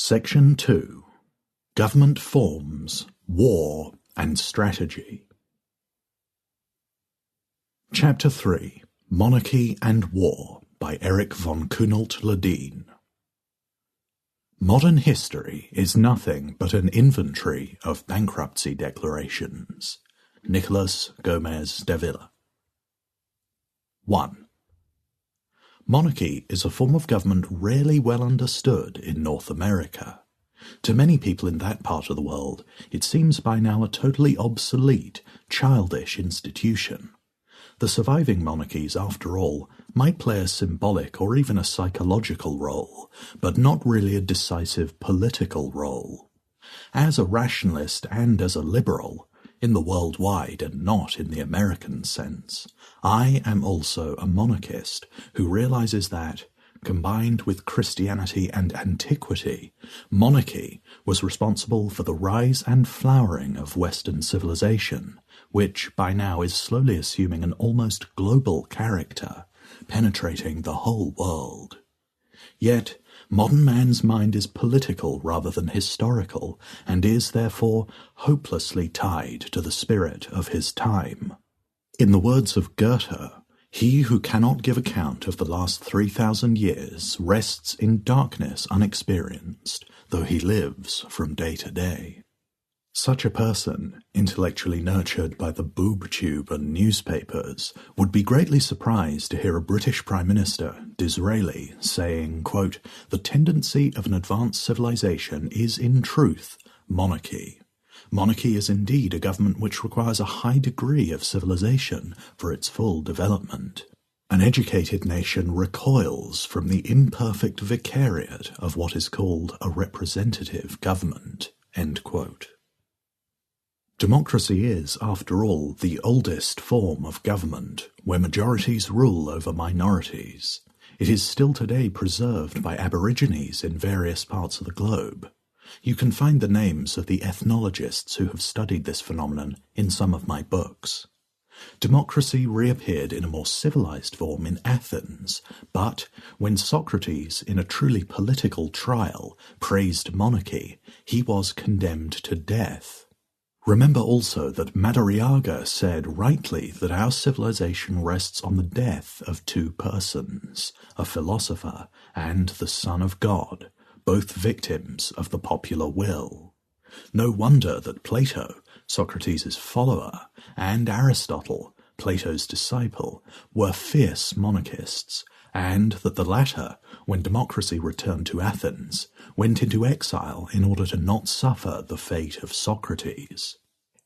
Section 2. Government Forms, War and Strategy. Chapter 3. Monarchy and War by Erik von Kuehnelt-Leddihn. Modern history is nothing but an inventory of bankruptcy declarations. Nicholas Gomez de Villa. 1. Monarchy is a form of government rarely well understood in North America. To many people in that part of the world, it seems by now a totally obsolete, childish institution. The surviving monarchies, after all, might play a symbolic or even a psychological role, but not really a decisive political role. As a rationalist and as a liberal, in the worldwide and not in the American sense, I am also a monarchist who realizes that, combined with Christianity and antiquity, monarchy was responsible for the rise and flowering of Western civilization, which by now is slowly assuming an almost global character, penetrating the whole world. Yet, modern man's mind is political rather than historical, and is therefore hopelessly tied to the spirit of his time. In the words of Goethe, he who cannot give account of the last 3,000 years rests in darkness unexperienced, though he lives from day to day. Such a person, intellectually nurtured by the boob tube and newspapers, would be greatly surprised to hear a British Prime Minister, Disraeli, saying, quote, "The tendency of an advanced civilization is, in truth, monarchy. Monarchy is indeed a government which requires a high degree of civilization for its full development. An educated nation recoils from the imperfect vicariate of what is called a representative government." End quote. Democracy is, after all, the oldest form of government, where majorities rule over minorities. It is still today preserved by Aborigines in various parts of the globe. You can find the names of the ethnologists who have studied this phenomenon in some of my books. Democracy reappeared in a more civilized form in Athens, but when Socrates, in a truly political trial, praised monarchy, he was condemned to death. Remember also that Madariaga said rightly that our civilization rests on the death of two persons, a philosopher and the Son of God, both victims of the popular will. No wonder that Plato, Socrates' follower, and Aristotle, Plato's disciple, were fierce monarchists, and that the latter, when democracy returned to Athens, went into exile in order to not suffer the fate of Socrates.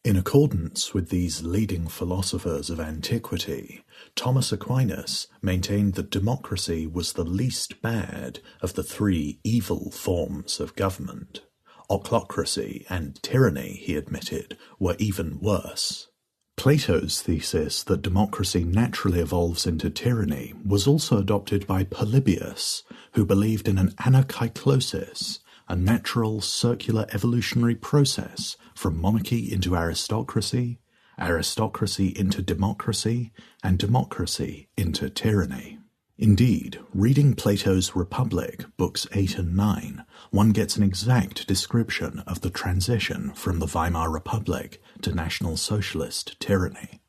In accordance with these leading philosophers of antiquity, Thomas Aquinas maintained that democracy was the least bad of the three evil forms of government. Ochlocracy and tyranny, he admitted, were even worse. Plato's thesis that democracy naturally evolves into tyranny was also adopted by Polybius, who believed in an anakyclosis, a natural circular evolutionary process from monarchy into aristocracy, aristocracy into democracy, and democracy into tyranny. Indeed, reading Plato's Republic, books 8 and 9, one gets an exact description of the transition from the Weimar Republic to National Socialist tyranny.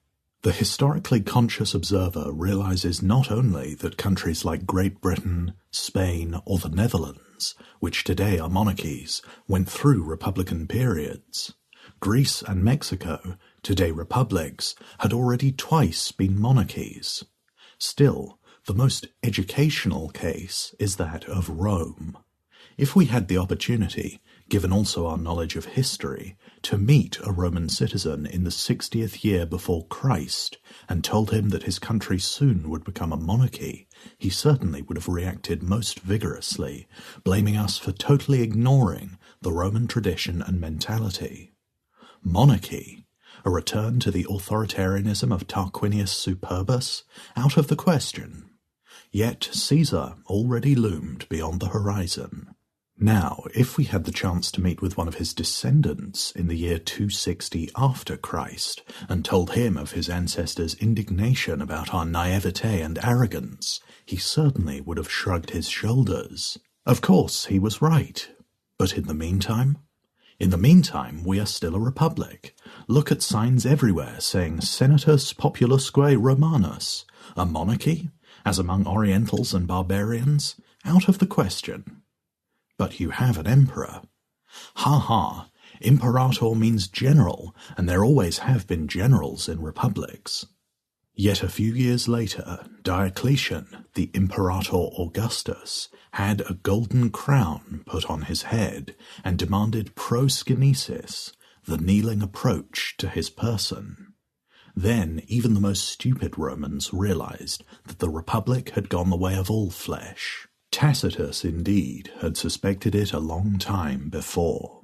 The historically conscious observer realizes not only that countries like Great Britain, Spain, or the Netherlands, which today are monarchies, went through republican periods. Greece and Mexico, today republics, had already twice been monarchies. Still, the most educational case is that of Rome. If we had the opportunity, given also our knowledge of history, to meet a Roman citizen in the 60th year before Christ and told him that his country soon would become a monarchy, he certainly would have reacted most vigorously, blaming us for totally ignoring the Roman tradition and mentality. Monarchy, a return to the authoritarianism of Tarquinius Superbus, out of the question. Yet Caesar already loomed beyond the horizon. Now, if we had the chance to meet with one of his descendants in the year 260 after Christ, and told him of his ancestors' indignation about our naivete and arrogance, he certainly would have shrugged his shoulders. Of course, he was right. But in the meantime? In the meantime, we are still a republic. Look at signs everywhere saying Senatus Populusque Romanus. A monarchy, as among Orientals and barbarians? Out of the question. But you have an emperor. Ha ha, imperator means general, and there always have been generals in republics. Yet a few years later, Diocletian, the Imperator Augustus, had a golden crown put on his head and demanded proskinesis, the kneeling approach to his person. Then even the most stupid Romans realized that the Republic had gone the way of all flesh. Tacitus, indeed, had suspected it a long time before.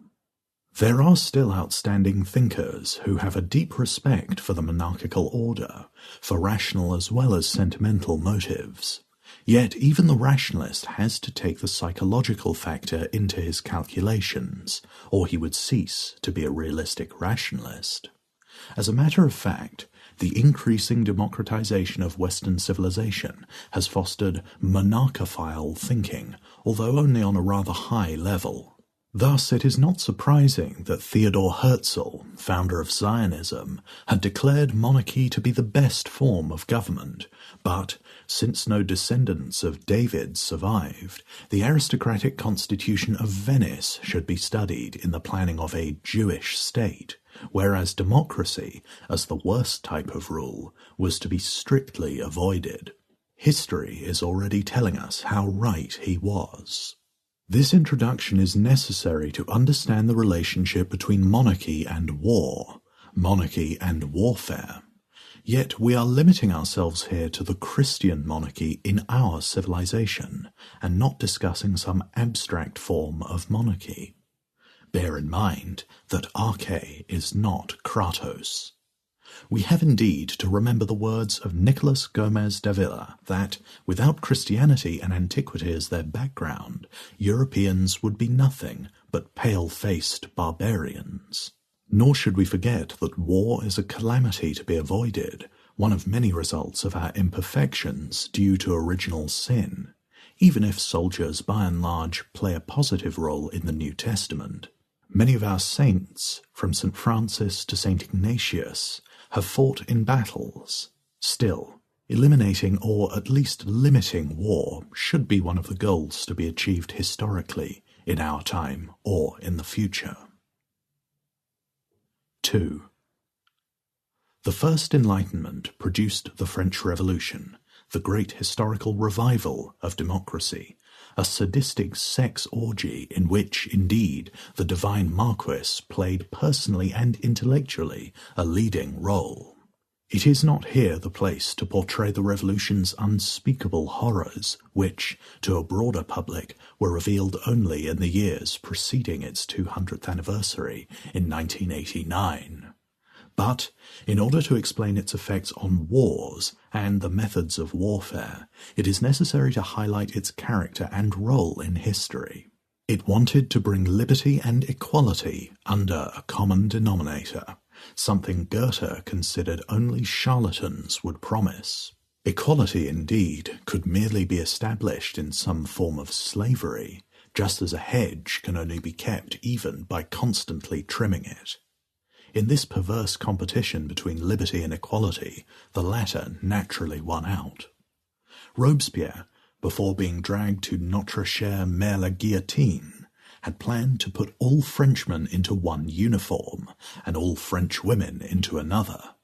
There are still outstanding thinkers who have a deep respect for the monarchical order, for rational as well as sentimental motives. Yet even the rationalist has to take the psychological factor into his calculations, or he would cease to be a realistic rationalist. As a matter of fact, the increasing democratization of Western civilization has fostered monarchophile thinking, although only on a rather high level. Thus, it is not surprising that Theodor Herzl, founder of Zionism, had declared monarchy to be the best form of government, but, since no descendants of David survived, the aristocratic constitution of Venice should be studied in the planning of a Jewish state, whereas democracy, as the worst type of rule, was to be strictly avoided. History is already telling us how right he was. This introduction is necessary to understand the relationship between monarchy and war, monarchy and warfare. Yet we are limiting ourselves here to the Christian monarchy in our civilization, and not discussing some abstract form of monarchy. Bear in mind that Arche is not Kratos. We have indeed to remember the words of Nicolas Gomez Davila that, without Christianity and antiquity as their background, Europeans would be nothing but pale-faced barbarians. Nor should we forget that war is a calamity to be avoided, one of many results of our imperfections due to original sin, even if soldiers by and large play a positive role in the New Testament. Many of our saints, from St. Francis to St. Ignatius, have fought in battles. Still, eliminating or at least limiting war should be one of the goals to be achieved historically, in our time or in the future. 2. The First Enlightenment produced the French Revolution, the great historical revival of democracy, a sadistic sex orgy in which, indeed, the divine Marquis played personally and intellectually a leading role. It is not here the place to portray the revolution's unspeakable horrors, which, to a broader public, were revealed only in the years preceding its 200th anniversary in 1989. But, in order to explain its effects on wars and the methods of warfare, it is necessary to highlight its character and role in history. It wanted to bring liberty and equality under a common denominator, something Goethe considered only charlatans would promise. Equality, indeed, could merely be established in some form of slavery, just as a hedge can only be kept even by constantly trimming it. In this perverse competition between liberty and equality, the latter naturally won out. Robespierre, before being dragged to Notre Chère la Guillotine, had planned to put all Frenchmen into one uniform and all French women into another.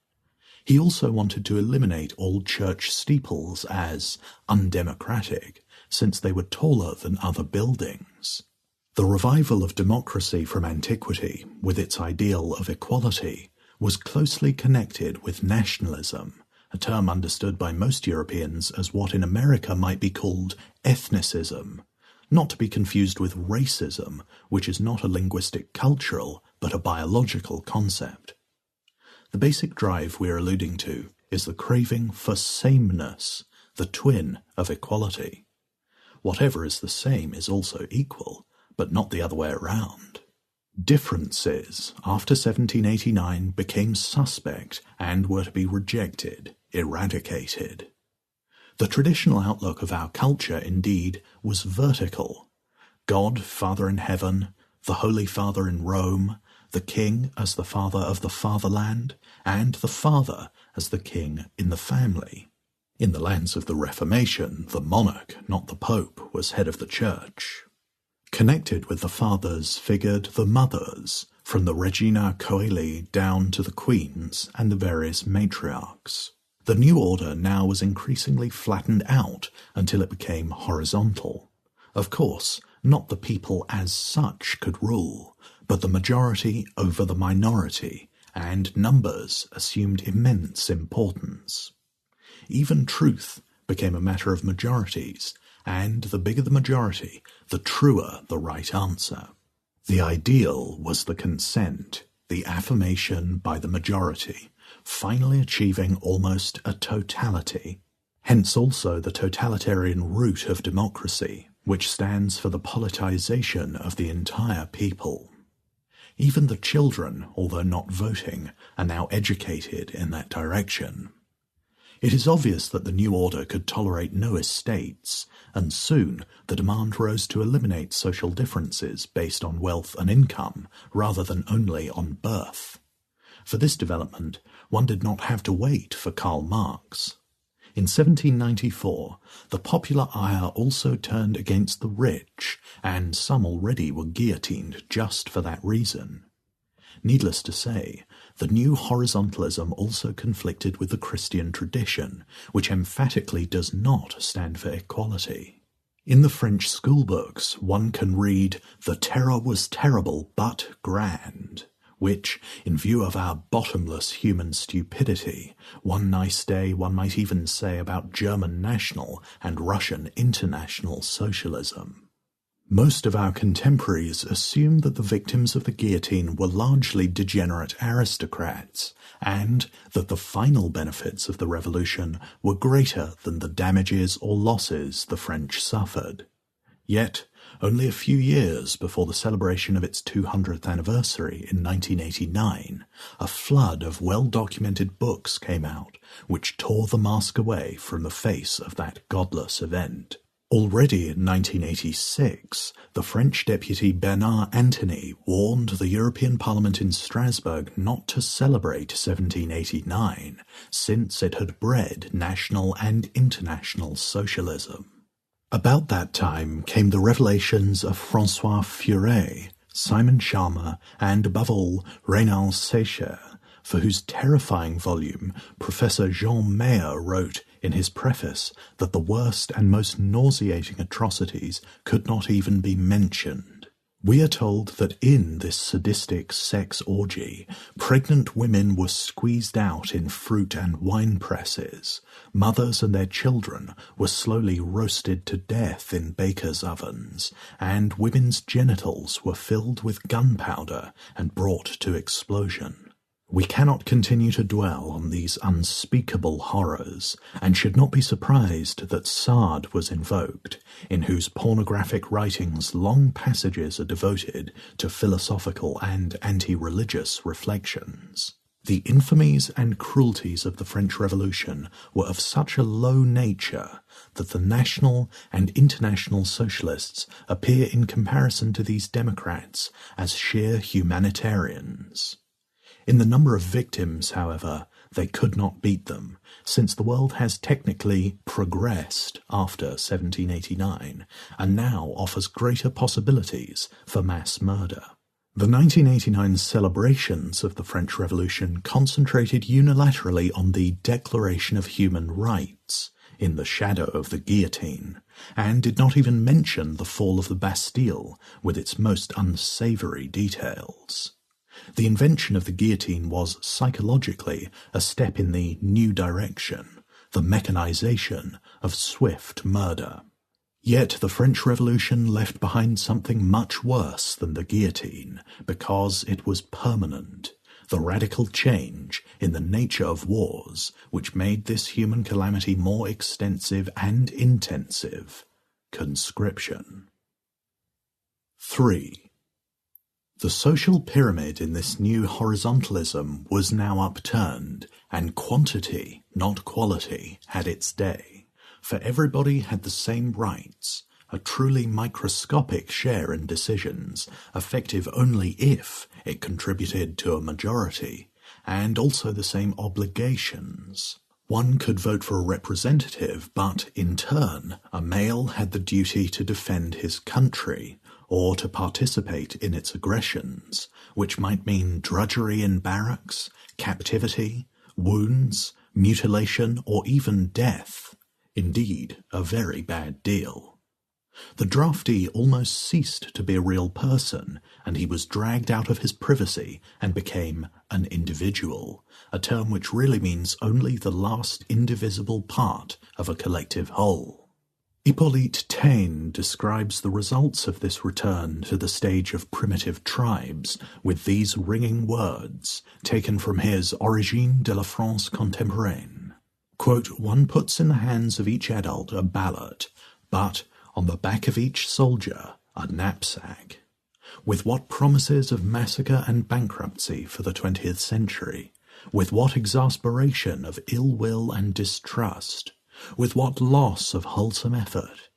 He also wanted to eliminate all church steeples as undemocratic, since they were taller than other buildings. The revival of democracy from antiquity, with its ideal of equality, was closely connected with nationalism, a term understood by most Europeans as what in America might be called ethnicism, not to be confused with racism, which is not a linguistic cultural, but a biological concept. The basic drive we are alluding to is the craving for sameness, the twin of equality. Whatever is the same is also equal, but not the other way around. Differences, after 1789, became suspect and were to be rejected, eradicated. The traditional outlook of our culture, indeed, was vertical. God, Father in heaven, the Holy Father in Rome, the king as the father of the fatherland, and the father as the king in the family. In the lands of the Reformation, the monarch, not the Pope, was head of the church. Connected with the fathers figured the mothers, from the Regina Coeli down to the queens and the various matriarchs. The new order now was increasingly flattened out until it became horizontal. Of course, not the people as such could rule, but the majority over the minority, and numbers assumed immense importance. Even truth became a matter of majorities, and the bigger the majority, the truer the right answer. The ideal was the consent, the affirmation by the majority, finally achieving almost a totality. Hence also the totalitarian root of democracy, which stands for the politicization of the entire people. Even the children, although not voting, are now educated in that direction. It is obvious that the new order could tolerate no estates, and soon the demand rose to eliminate social differences based on wealth and income, rather than only on birth. For this development, one did not have to wait for Karl Marx. In 1794, the popular ire also turned against the rich, and some already were guillotined just for that reason. Needless to say, the new horizontalism also conflicted with the Christian tradition, which emphatically does not stand for equality. In the French schoolbooks, one can read, "The terror was terrible but grand," which, in view of our bottomless human stupidity, one nice day one might even say about German national and Russian international socialism. Most of our contemporaries assume that the victims of the guillotine were largely degenerate aristocrats, and that the final benefits of the revolution were greater than the damages or losses the French suffered. Yet, only a few years before the celebration of its 200th anniversary in 1989, a flood of well-documented books came out which tore the mask away from the face of that godless event. Already in 1986, the French deputy Bernard Antony warned the European Parliament in Strasbourg not to celebrate 1789, since it had bred national and international socialism. About that time came the revelations of François Furet, Simon Schama, and above all, Reynald Secher, for whose terrifying volume Professor Jean Mayer wrote in his preface that the worst and most nauseating atrocities could not even be mentioned. We are told that in this sadistic sex orgy, pregnant women were squeezed out in fruit and wine presses, mothers and their children were slowly roasted to death in bakers' ovens, and women's genitals were filled with gunpowder and brought to explosion. We cannot continue to dwell on these unspeakable horrors, and should not be surprised that Sade was invoked, in whose pornographic writings long passages are devoted to philosophical and anti-religious reflections. The infamies and cruelties of the French Revolution were of such a low nature that the national and international socialists appear in comparison to these democrats as sheer humanitarians. In the number of victims, however, they could not beat them, since the world has technically progressed after 1789 and now offers greater possibilities for mass murder. The 1989 celebrations of the French Revolution concentrated unilaterally on the Declaration of Human Rights, in the shadow of the guillotine, and did not even mention the fall of the Bastille with its most unsavoury details. The invention of the guillotine was psychologically a step in the new direction, the mechanization of swift murder. Yet the French Revolution left behind something much worse than the guillotine, because it was permanent, the radical change in the nature of wars which made this human calamity more extensive and intensive: conscription. 3. The social pyramid in this new horizontalism was now upturned, and quantity, not quality, had its day, for everybody had the same rights, a truly microscopic share in decisions, effective only if it contributed to a majority, and also the same obligations. One could vote for a representative, but in turn, a male had the duty to defend his country, or to participate in its aggressions, which might mean drudgery in barracks, captivity, wounds, mutilation, or even death. Indeed, a very bad deal. The draftee almost ceased to be a real person, and he was dragged out of his privacy and became an individual, a term which really means only the last indivisible part of a collective whole. Hippolyte Taine describes the results of this return to the stage of primitive tribes with these ringing words, taken from his Origine de la France contemporaine. Quote, "One puts in the hands of each adult a ballot, but on the back of each soldier a knapsack. With what promises of massacre and bankruptcy for the 20th century, with what exasperation of ill will and distrust, with what loss of wholesome effort,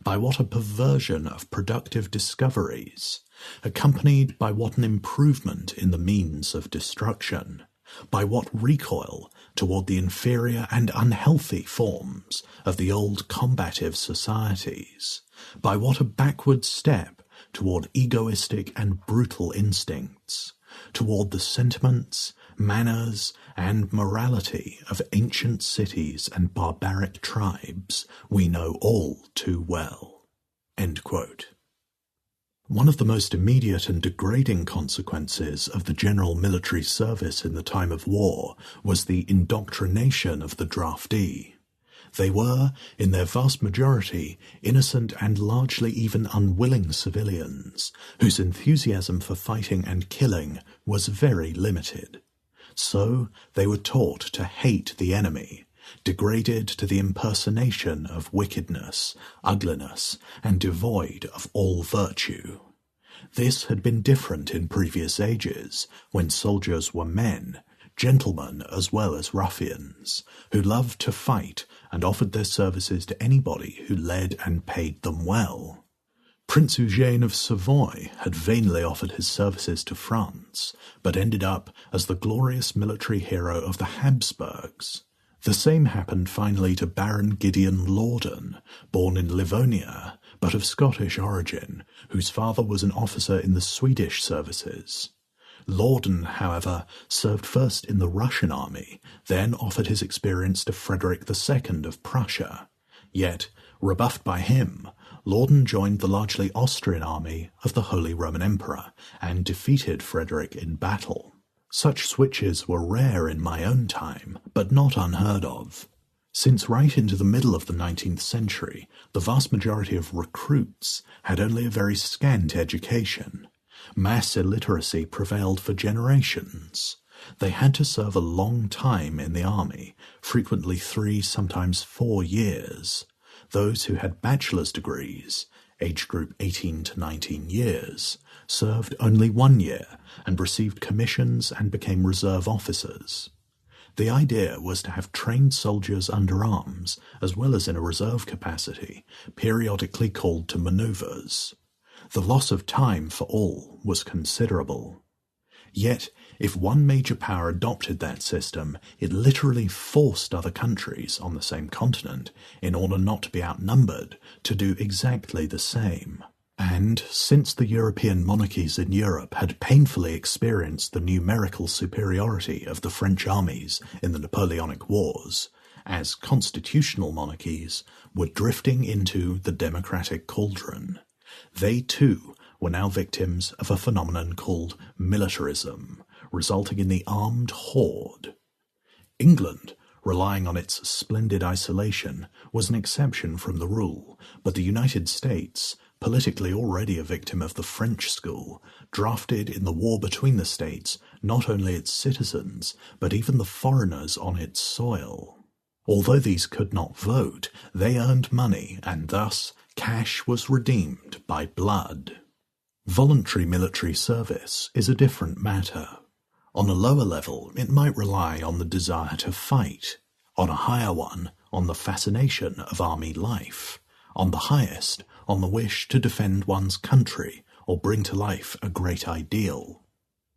by what a perversion of productive discoveries, accompanied by what an improvement in the means of destruction, by what recoil toward the inferior and unhealthy forms of the old combative societies, by what a backward step toward egoistic and brutal instincts, toward the sentiments, manners, and morality of ancient cities and barbaric tribes we know all too well." End quote. One of the most immediate and degrading consequences of the general military service in the time of war was the indoctrination of the draftee. They were, in their vast majority, innocent and largely even unwilling civilians, whose enthusiasm for fighting and killing was very limited. So they were taught to hate the enemy, degraded to the impersonation of wickedness, ugliness, and devoid of all virtue. This had been different in previous ages, when soldiers were men, gentlemen as well as ruffians, who loved to fight and offered their services to anybody who led and paid them well. Prince Eugene of Savoy had vainly offered his services to France, but ended up as the glorious military hero of the Habsburgs. The same happened finally to Baron Gideon Lawdon, born in Livonia, but of Scottish origin, whose father was an officer in the Swedish services. Lawdon, however, served first in the Russian army, then offered his experience to Frederick II of Prussia. Yet, rebuffed by him, Lawdon joined the largely Austrian army of the Holy Roman Emperor and defeated Frederick in battle. Such switches were rare in my own time, but not unheard of. Since right into the middle of the 19th century, the vast majority of recruits had only a very scant education. Mass illiteracy prevailed for generations. They had to serve a long time in the army, frequently 3, sometimes 4 years. Those who had bachelor's degrees, age group 18 to 19 years, served only 1 year and received commissions and became reserve officers. The idea was to have trained soldiers under arms, as well as in a reserve capacity, periodically called to manoeuvres. The loss of time for all was considerable. Yet, if one major power adopted that system, it literally forced other countries on the same continent, in order not to be outnumbered, to do exactly the same. And, since the European monarchies in Europe had painfully experienced the numerical superiority of the French armies in the Napoleonic Wars, as constitutional monarchies were drifting into the democratic cauldron, they too were now victims of a phenomenon called militarism, resulting in the armed horde. England, relying on its splendid isolation, was an exception from the rule, but the United States, politically already a victim of the French school, drafted in the war between the states not only its citizens, but even the foreigners on its soil. Although these could not vote, they earned money, and thus cash was redeemed by blood. Voluntary military service is a different matter. On a lower level, it might rely on the desire to fight. On a higher one, on the fascination of army life. on the highest, on the wish to defend one's country or bring to life a great ideal.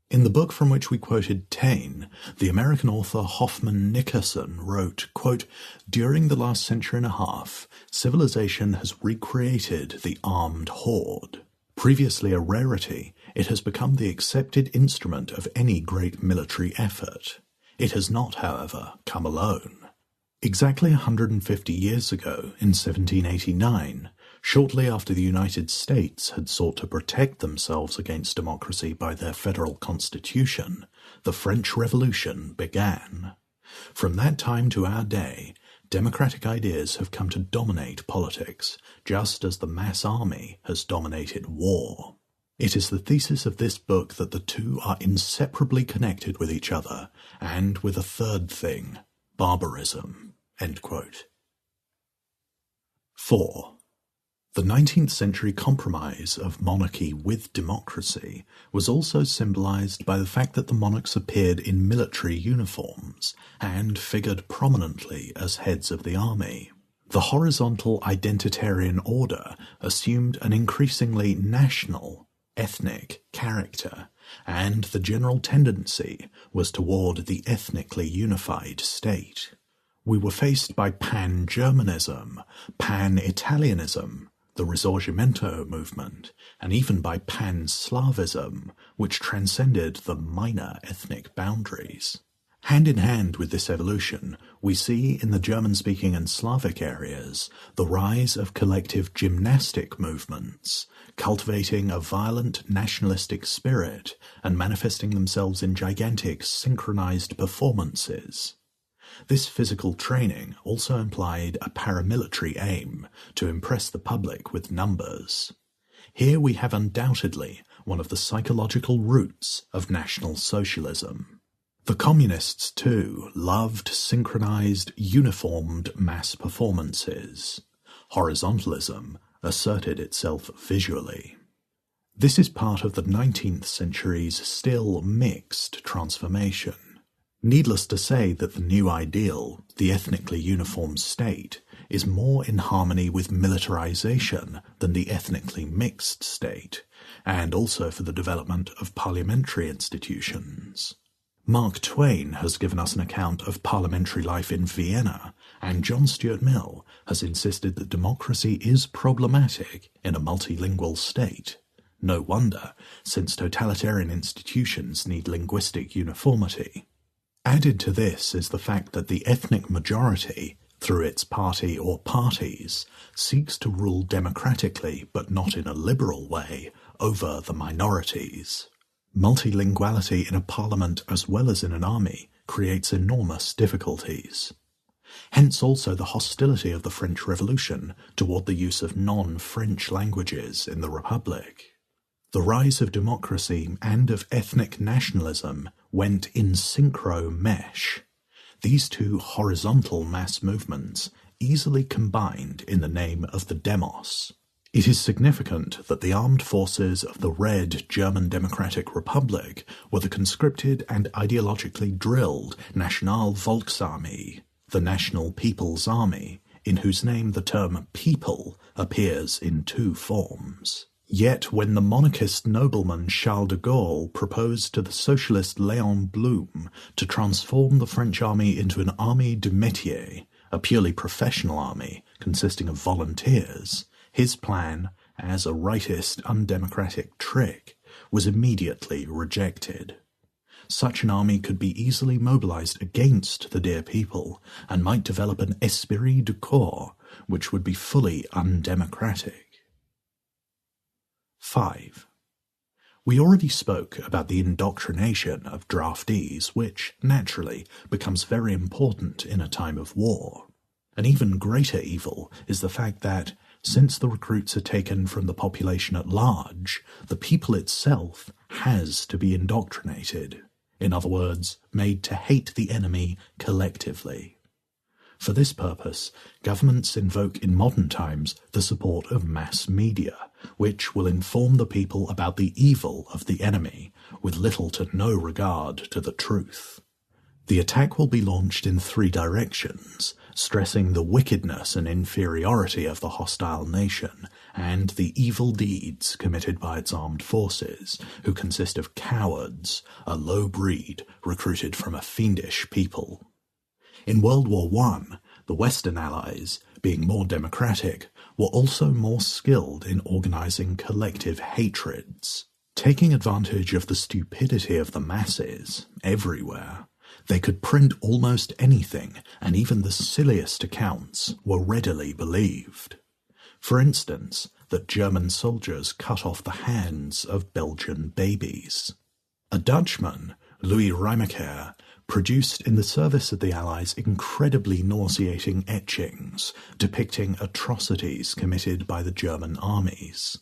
In the book from which we quoted Taine, the American author Hoffman Nickerson wrote, quote, "During the last century and a half, civilization has recreated the armed horde. Previously a rarity, it has become the accepted instrument of any great military effort. It has not, however, come alone. Exactly 150 years ago, in 1789, shortly after the United States had sought to protect themselves against democracy by their federal constitution, the French Revolution began. From that time to our day, democratic ideas have come to dominate politics, just as the mass army has dominated war. It is the thesis of this book that the two are inseparably connected with each other, and with a third thing, barbarism." End quote. 4. The 19th century compromise of monarchy with democracy was also symbolized by the fact that the monarchs appeared in military uniforms and figured prominently as heads of the army. The horizontal identitarian order assumed an increasingly national, ethnic character, and the general tendency was toward the ethnically unified state. We were faced by pan-Germanism, pan-Italianism, the Risorgimento movement, and even by pan-Slavism, which transcended the minor ethnic boundaries. Hand in hand with this evolution, we see in the German-speaking and Slavic areas the rise of collective gymnastic movements, cultivating a violent nationalistic spirit and manifesting themselves in gigantic synchronized performances. This physical training also implied a paramilitary aim to impress the public with numbers. Here we have undoubtedly one of the psychological roots of National Socialism. The communists, too, loved synchronized, uniformed mass performances. Horizontalism asserted itself visually. This is part of the 19th century's still mixed transformation. Needless to say that the new ideal, the ethnically uniform state, is more in harmony with militarization than the ethnically mixed state, and also for the development of parliamentary institutions. Mark Twain has given us an account of parliamentary life in Vienna, and John Stuart Mill has insisted that democracy is problematic in a multilingual state. No wonder, since totalitarian institutions need linguistic uniformity. Added to this is the fact that the ethnic majority, through its party or parties, seeks to rule democratically, but not in a liberal way, over the minorities. Multilinguality in a parliament as well as in an army creates enormous difficulties. Hence also the hostility of the French Revolution toward the use of non-French languages in the Republic. The rise of democracy and of ethnic nationalism went in synchro mesh. These two horizontal mass movements easily combined in the name of the demos. It is significant that the armed forces of the Red German Democratic Republic were the conscripted and ideologically drilled National Volksarmee, the National People's Army, in whose name the term people appears in two forms. Yet when the monarchist nobleman Charles de Gaulle proposed to the socialist Léon Blum to transform the French army into an armée du métier, a purely professional army consisting of volunteers, his plan, as a rightist undemocratic trick, was immediately rejected. Such an army could be easily mobilized against the dear people and might develop an esprit de corps which would be fully undemocratic. 5. We already spoke about the indoctrination of draftees, which, naturally, becomes very important in a time of war. An even greater evil is the fact that, since the recruits are taken from the population at large, the people itself has to be indoctrinated. In other words, made to hate the enemy collectively. For this purpose, governments invoke in modern times the support of mass media, which will inform the people about the evil of the enemy, with little to no regard to the truth. The attack will be launched in three directions, stressing the wickedness and inferiority of the hostile nation and the evil deeds committed by its armed forces, who consist of cowards, a low breed recruited from a fiendish people. In World War I, the Western Allies, being more democratic, were also more skilled in organising collective hatreds. Taking advantage of the stupidity of the masses everywhere, they could print almost anything, and even the silliest accounts were readily believed. For instance, that German soldiers cut off the hands of Belgian babies. A Dutchman, Louis Reimacher, produced in the service of the Allies incredibly nauseating etchings depicting atrocities committed by the German armies.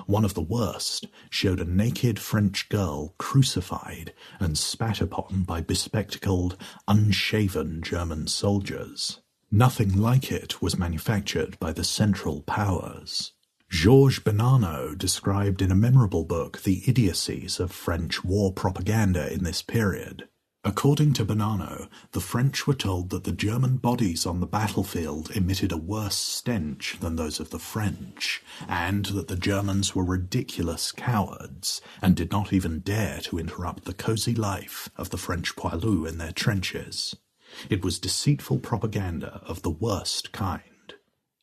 One of the worst showed a naked French girl crucified and spat upon by bespectacled, unshaven German soldiers. Nothing like it was manufactured by the Central Powers. Georges Bonanno described in a memorable book the idiocies of French war propaganda in this period. According to Bonanno, the French were told that the German bodies on the battlefield emitted a worse stench than those of the French, and that the Germans were ridiculous cowards and did not even dare to interrupt the cosy life of the French poilus in their trenches. It was deceitful propaganda of the worst kind.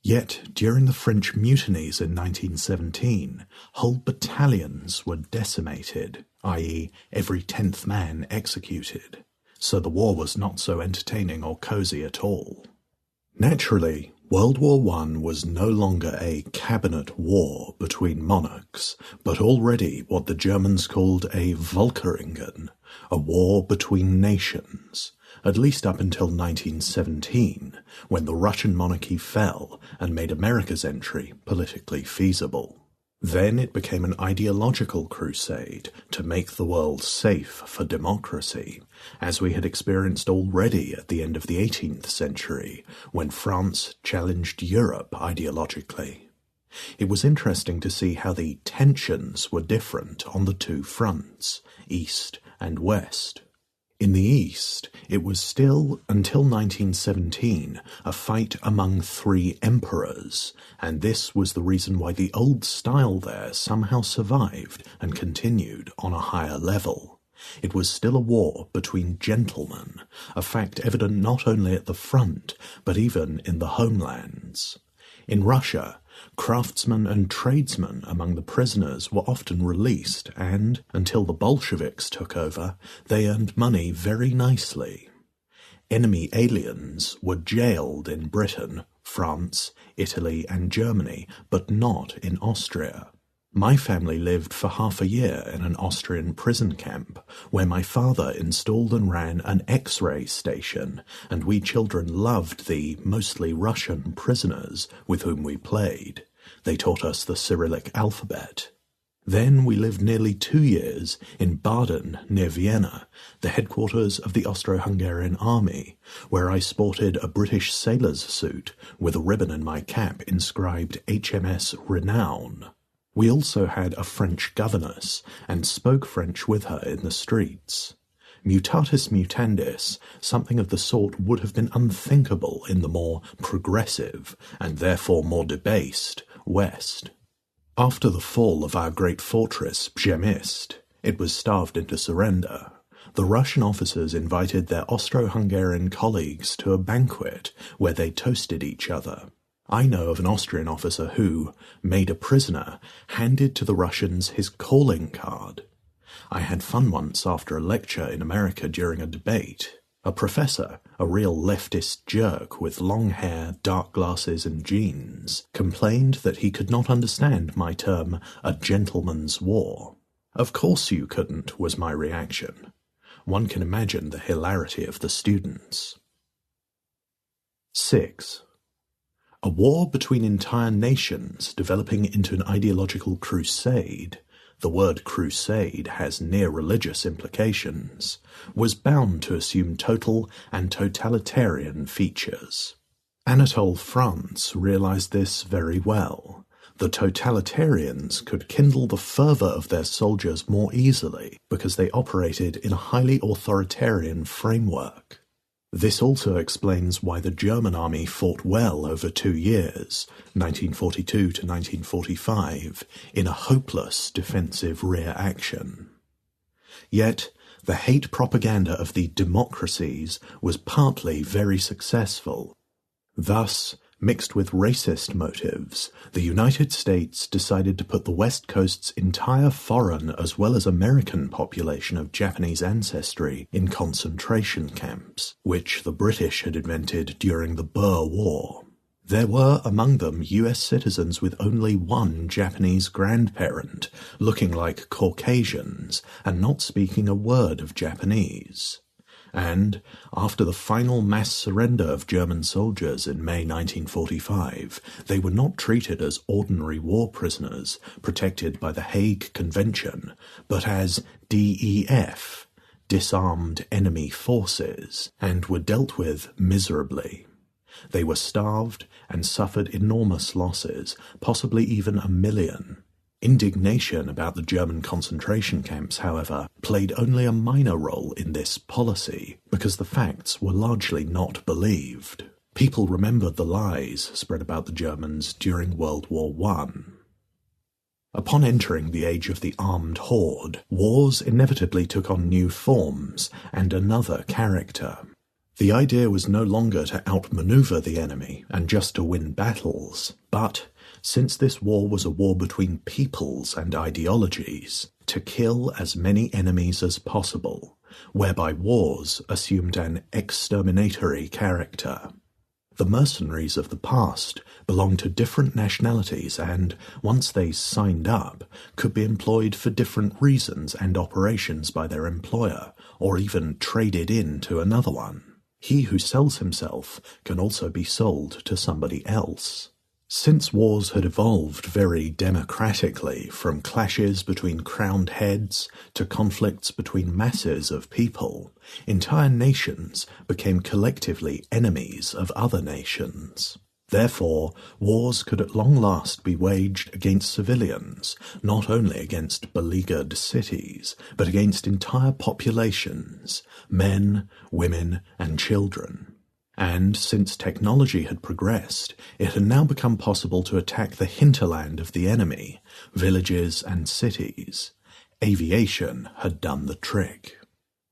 Yet, during the French mutinies in 1917, whole battalions were decimated, i.e. every 10th man executed, so the war was not so entertaining or cosy at all. Naturally, World War I was no longer a cabinet war between monarchs, but already what the Germans called a Völkerkrieg, a war between nations, at least up until 1917, when the Russian monarchy fell and made America's entry politically feasible. Then it became an ideological crusade to make the world safe for democracy, as we had experienced already at the end of the 18th century, when France challenged Europe ideologically. It was interesting to see how the tensions were different on the two fronts, East and West. In the East, it was still, until 1917, a fight among three emperors, and this was the reason why the old style there somehow survived and continued on a higher level. It was still a war between gentlemen, a fact evident not only at the front, but even in the homelands. In Russia, craftsmen and tradesmen among the prisoners were often released, and, until the Bolsheviks took over, they earned money very nicely. Enemy aliens were jailed in Britain, France, Italy and Germany, but not in Austria. My family lived for half a year in an Austrian prison camp, where my father installed and ran an X-ray station, and we children loved the mostly Russian prisoners with whom we played. They taught us the Cyrillic alphabet. Then we lived nearly 2 years in Baden, near Vienna, the headquarters of the Austro-Hungarian army, where I sported a British sailor's suit with a ribbon in my cap inscribed HMS Renown. We also had a French governess, and spoke French with her in the streets. Mutatis mutandis, something of the sort would have been unthinkable in the more progressive, and therefore more debased, West. After the fall of our great fortress, Przemyśl, it was starved into surrender. The Russian officers invited their Austro-Hungarian colleagues to a banquet where they toasted each other. I know of an Austrian officer who, made a prisoner, handed to the Russians his calling card. I had fun once after a lecture in America during a debate. A professor, a real leftist jerk with long hair, dark glasses and jeans, complained that he could not understand my term, a gentleman's war. Of course you couldn't, was my reaction. One can imagine the hilarity of the students. 6. A war between entire nations developing into an ideological crusade, the word crusade has near-religious implications, was bound to assume total and totalitarian features. Anatole France realized this very well. The totalitarians could kindle the fervor of their soldiers more easily because they operated in a highly authoritarian framework. This also explains why the German army fought well over 2 years, 1942 to 1945, in a hopeless defensive rear action. Yet, the hate propaganda of the democracies was partly very successful. Thus, mixed with racist motives, the United States decided to put the West Coast's entire foreign as well as American population of Japanese ancestry in concentration camps, which the British had invented during the Boer War. There were among them US citizens with only one Japanese grandparent, looking like Caucasians and not speaking a word of Japanese. And, after the final mass surrender of German soldiers in May 1945, they were not treated as ordinary war prisoners protected by the Hague Convention, but as DEF, disarmed enemy forces, and were dealt with miserably. They were starved and suffered enormous losses, possibly even 1 million. Indignation about the German concentration camps, however, played only a minor role in this policy, because the facts were largely not believed. People remembered the lies spread about the Germans during World War I. Upon entering the age of the armed horde, wars inevitably took on new forms and another character. The idea was no longer to outmaneuver the enemy and just to win battles, but, since this war was a war between peoples and ideologies, to kill as many enemies as possible, whereby wars assumed an exterminatory character. The mercenaries of the past belonged to different nationalities and, once they signed up, could be employed for different reasons and operations by their employer, or even traded in to another one. He who sells himself can also be sold to somebody else. Since wars had evolved very democratically, from clashes between crowned heads to conflicts between masses of people, entire nations became collectively enemies of other nations. Therefore, wars could at long last be waged against civilians, not only against beleaguered cities, but against entire populations, men, women, and children. And since technology had progressed, it had now become possible to attack the hinterland of the enemy, villages and cities. Aviation had done the trick.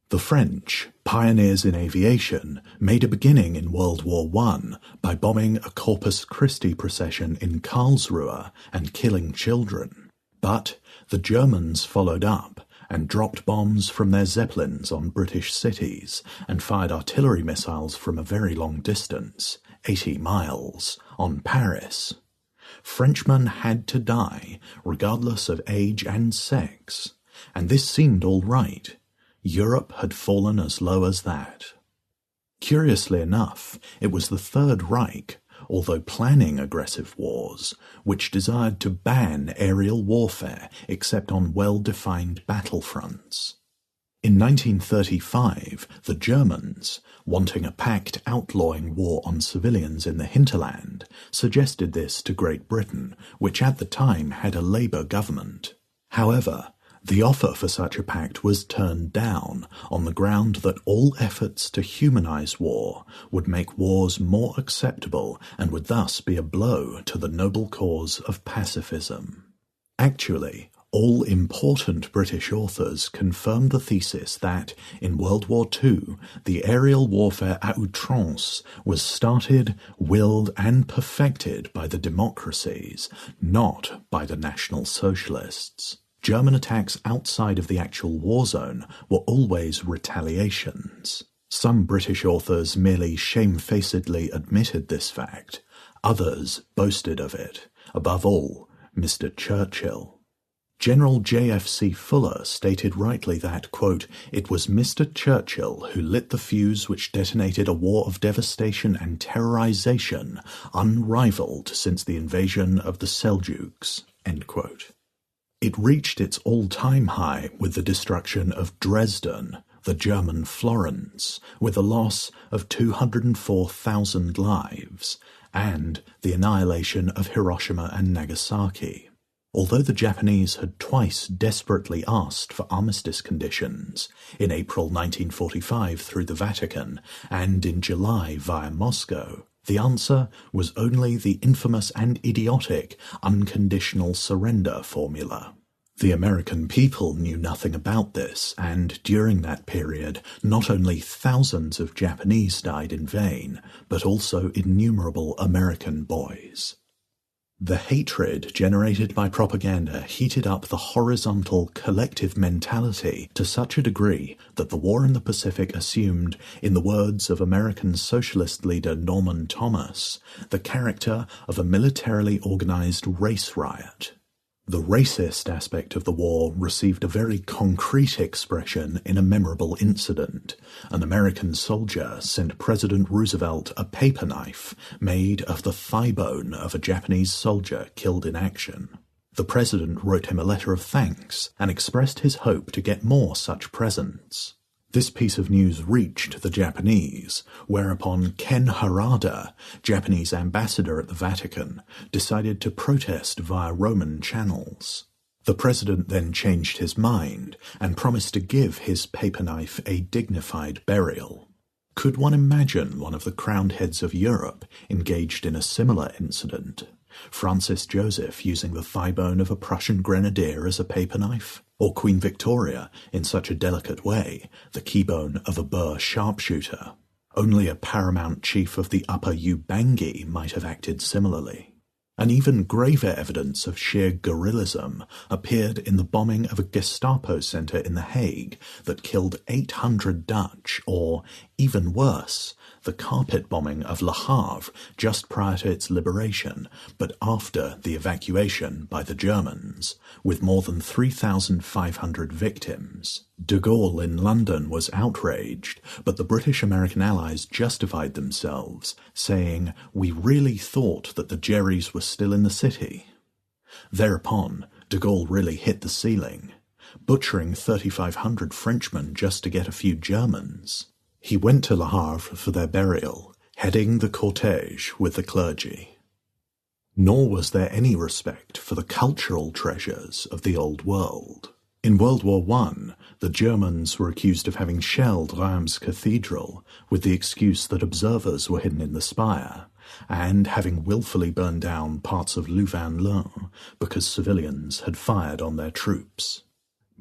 The French, pioneers in aviation, made a beginning in World War I by bombing a Corpus Christi procession in Karlsruhe and killing children. But the Germans followed up and dropped bombs from their Zeppelins on British cities and fired artillery missiles from a very long distance, 80 miles, on Paris. Frenchmen had to die, regardless of age and sex, and this seemed all right. Europe had fallen as low as that. Curiously enough, it was the Third Reich, although planning aggressive wars, which desired to ban aerial warfare except on well-defined battlefronts. In 1935, the Germans, wanting a pact outlawing war on civilians in the hinterland, suggested this to Great Britain, which at the time had a Labour government. However, the offer for such a pact was turned down on the ground that all efforts to humanize war would make wars more acceptable and would thus be a blow to the noble cause of pacifism. Actually, all important British authors confirmed the thesis that, in World War II, the aerial warfare à outrance was started, willed and perfected by the democracies, not by the National Socialists. German attacks outside of the actual war zone were always retaliations. Some British authors merely shamefacedly admitted this fact. Others boasted of it. Above all, Mr. Churchill. General J.F.C. Fuller stated rightly that, quote, "It was Mr. Churchill who lit the fuse which detonated a war of devastation and terrorization unrivaled since the invasion of the Seljuks." End quote. It reached its all-time high with the destruction of Dresden, the German Florence, with a loss of 204,000 lives, and the annihilation of Hiroshima and Nagasaki. Although the Japanese had twice desperately asked for armistice conditions, in April 1945 through the Vatican and in July via Moscow, the answer was only the infamous and idiotic unconditional surrender formula. The American people knew nothing about this, and during that period, not only thousands of Japanese died in vain, but also innumerable American boys. The hatred generated by propaganda heated up the horizontal collective mentality to such a degree that the war in the Pacific assumed, in the words of American socialist leader Norman Thomas, the character of a militarily organized race riot. The racist aspect of the war received a very concrete expression in a memorable incident. An American soldier sent President Roosevelt a paper knife made of the thigh bone of a Japanese soldier killed in action. The president wrote him a letter of thanks and expressed his hope to get more such presents. This piece of news reached the Japanese, whereupon Ken Harada, Japanese ambassador at the Vatican, decided to protest via Roman channels. The president then changed his mind and promised to give his paper knife a dignified burial. Could one imagine one of the crowned heads of Europe engaged in a similar incident? Francis Joseph using the thigh bone of a Prussian grenadier as a paper knife? Or Queen Victoria, in such a delicate way, the keybone of a Boer sharpshooter? Only a paramount chief of the Upper Ubangi might have acted similarly. An even graver evidence of sheer guerrillism appeared in the bombing of a Gestapo centre in The Hague that killed 800 Dutch, or, even worse, the carpet bombing of Le Havre just prior to its liberation, but after the evacuation by the Germans, with more than 3,500 victims. De Gaulle in London was outraged, but the British-American allies justified themselves, saying, "We really thought that the Jerrys were still in the city." Thereupon, de Gaulle really hit the ceiling, butchering 3,500 Frenchmen just to get a few Germans. He went to Le Havre for their burial, heading the cortege with the clergy. Nor was there any respect for the cultural treasures of the Old World. In World War I, the Germans were accused of having shelled Reims Cathedral with the excuse that observers were hidden in the spire, and having willfully burned down parts of Louvain-l'Ain because civilians had fired on their troops.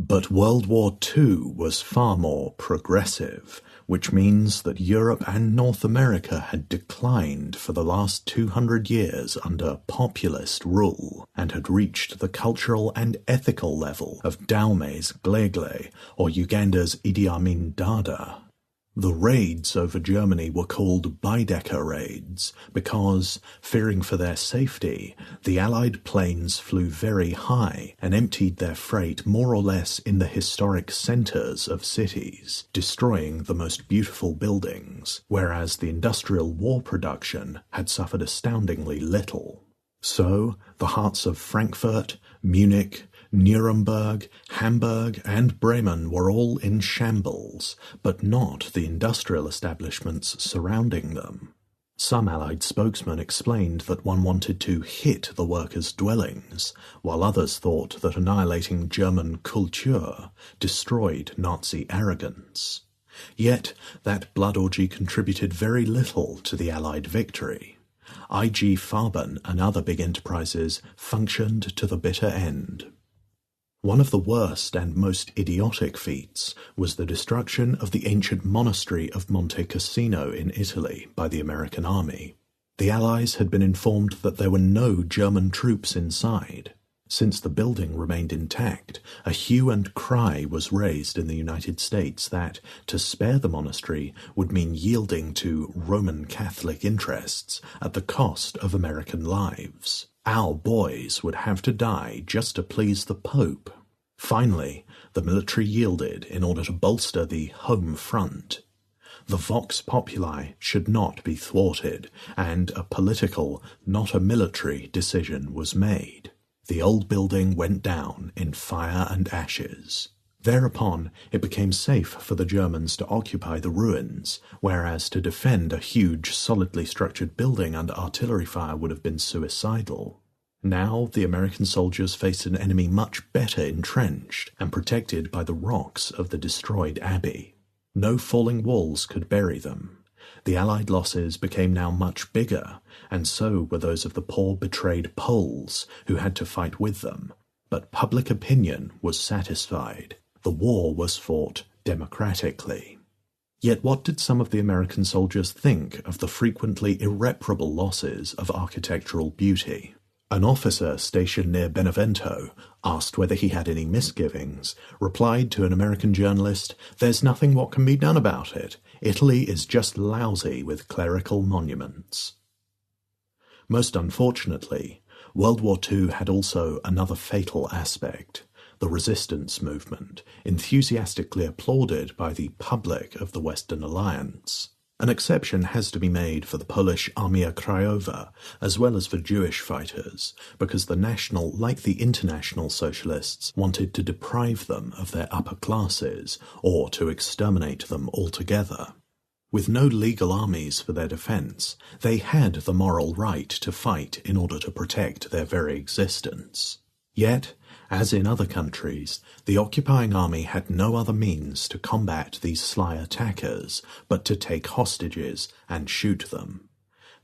But World War II was far more progressive, which means that Europe and North America had declined for the last 200 years under populist rule and had reached the cultural and ethical level of Dahomey's Glegle or Uganda's Idi Amin Dada. The raids over Germany were called Baedeker raids because, fearing for their safety, the Allied planes flew very high and emptied their freight more or less in the historic centres of cities, destroying the most beautiful buildings, whereas the industrial war production had suffered astoundingly little. So, the hearts of Frankfurt, Munich, Nuremberg, Hamburg, and Bremen were all in shambles, but not the industrial establishments surrounding them. Some Allied spokesmen explained that one wanted to hit the workers' dwellings, while others thought that annihilating German Kultur destroyed Nazi arrogance. Yet that blood orgy contributed very little to the Allied victory. IG Farben and other big enterprises functioned to the bitter end. One of the worst and most idiotic feats was the destruction of the ancient monastery of Monte Cassino in Italy by the American army. The Allies had been informed that there were no German troops inside. Since the building remained intact, a hue and cry was raised in the United States that, to spare the monastery, would mean yielding to Roman Catholic interests at the cost of American lives. Our boys would have to die just to please the Pope. Finally, the military yielded in order to bolster the home front. The vox populi should not be thwarted, and a political, not a military, decision was made. The old building went down in fire and ashes. Thereupon, it became safe for the Germans to occupy the ruins, whereas to defend a huge, solidly structured building under artillery fire would have been suicidal. Now the American soldiers faced an enemy much better entrenched and protected by the rocks of the destroyed abbey. No falling walls could bury them. The Allied losses became now much bigger, and so were those of the poor betrayed Poles who had to fight with them. But public opinion was satisfied. The war was fought democratically. Yet what did some of the American soldiers think of the frequently irreparable losses of architectural beauty? An officer stationed near Benevento, asked whether he had any misgivings, replied to an American journalist, "There's nothing what can be done about it. Italy is just lousy with clerical monuments." Most unfortunately, World War II had also another fatal aspect, the resistance movement, enthusiastically applauded by the public of the Western Alliance. An exception has to be made for the Polish Armia Krajowa, as well as for Jewish fighters, because the national, like the international socialists, wanted to deprive them of their upper classes, or to exterminate them altogether. With no legal armies for their defence, they had the moral right to fight in order to protect their very existence. Yet, as in other countries, the occupying army had no other means to combat these sly attackers but to take hostages and shoot them.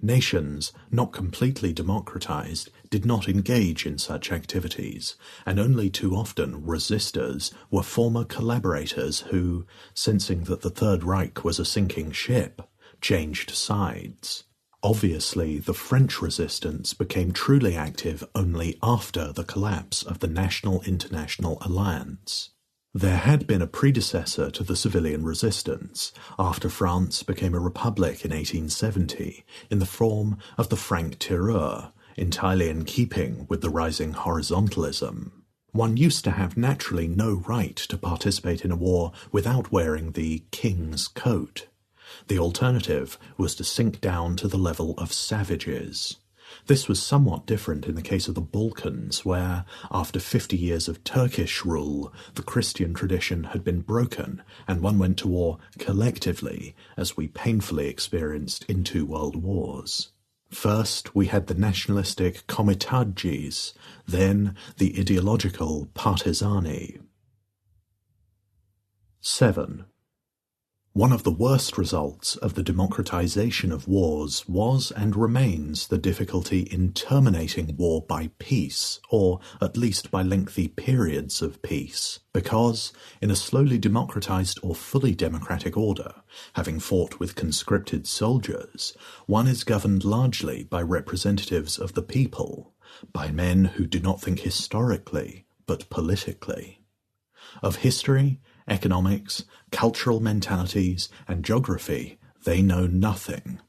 Nations, not completely democratized, did not engage in such activities, and only too often resistors were former collaborators who, sensing that the Third Reich was a sinking ship, changed sides. Obviously, the French resistance became truly active only after the collapse of the National-International Alliance. There had been a predecessor to the civilian resistance, after France became a republic in 1870, in the form of the Franc-Tireur, entirely in keeping with the rising horizontalism. One used to have naturally no right to participate in a war without wearing the king's coat. The alternative was to sink down to the level of savages. This was somewhat different in the case of the Balkans, where, after 50 years of Turkish rule, the Christian tradition had been broken, and one went to war collectively, as we painfully experienced in 2 world wars. First, we had the nationalistic komitadjis, then the ideological partisani. 7. One of the worst results of the democratization of wars was and remains the difficulty in terminating war by peace, or at least by lengthy periods of peace, because, in a slowly democratized or fully democratic order, having fought with conscripted soldiers, one is governed largely by representatives of the people, by men who do not think historically, but politically. Of history, economics, cultural mentalities, and geography they know nothing.